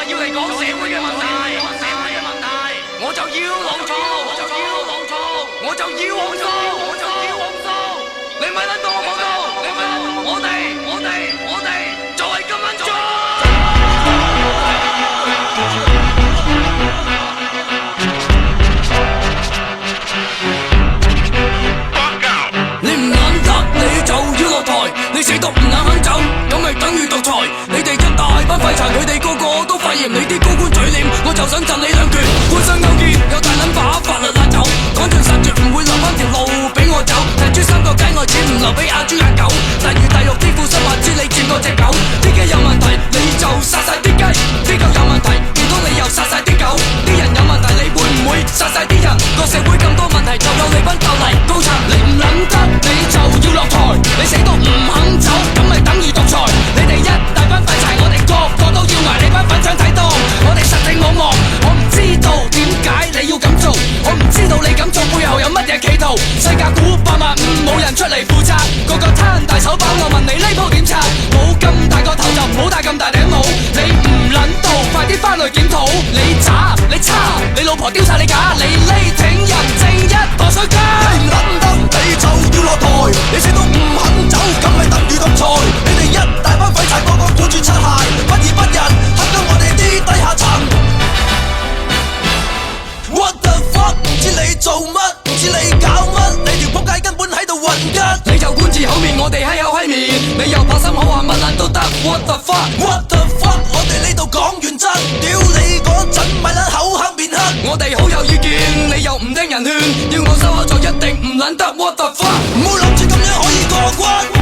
係要嚟講社會嘅問題，我就要浪嘈，我就要控訴，你咪撚當我講到，我哋就係咁樣做。你唔撚得，你就要落台，你死都唔肯走，咁咪等於獨裁。你哋一大班廢柴，佢哋個個都發現你啲高官嘴臉，我就想震你兩拳。官商勾結有大撚把法律拉走，趕盡殺絕唔會留翻條路俾我走。提珠三角街外錢唔留俾阿豬阿狗，例如大陸啲副新話知你賤過隻狗。啲雞有問題你就殺晒啲雞，啲狗有問題見到你又殺晒啲狗，啲人有問題你會唔會殺晒啲人？個社會咁多問題就有你班就嚟高層，你唔撚得你就要落台，你死都唔肯走，咁咪等於獨裁。你哋一大班廢柴，我哋個個都要捱，你班粉腸睇到我哋實情我望，我唔知道點解你要咁做，我唔知道你咁做背後有乜嘢企圖。世界估85000冇人出嚟負責，個個攤大手板，我問你呢鋪點拆？冇咁大個頭就唔好戴咁大頂帽，你唔撚到快啲返去檢討。你渣你差，你老婆丟晒你架，你呢挺人正一坨水雞。你唔撚得你就要落台，你死都唔肯走，咁咪等於獨裁。你哋一大班廢柴個個顧住擦鞋，不義不仁，黑到我哋啲低下層。What the fuck？ 唔知你做乜，唔知你搞乜，你條仆街根本喺度混吉。你就管治口面，我哋閪口閪面，你又拍心口話乜撚都得。What the fuck？What the fuck？ 我哋呢度講原則，屌你嗰陣咪撚口黑面黑。我哋好有意見，你又唔聽人勸，要我收口就一定唔撚得。What the fuck？ 唔好諗住咁樣可以過關。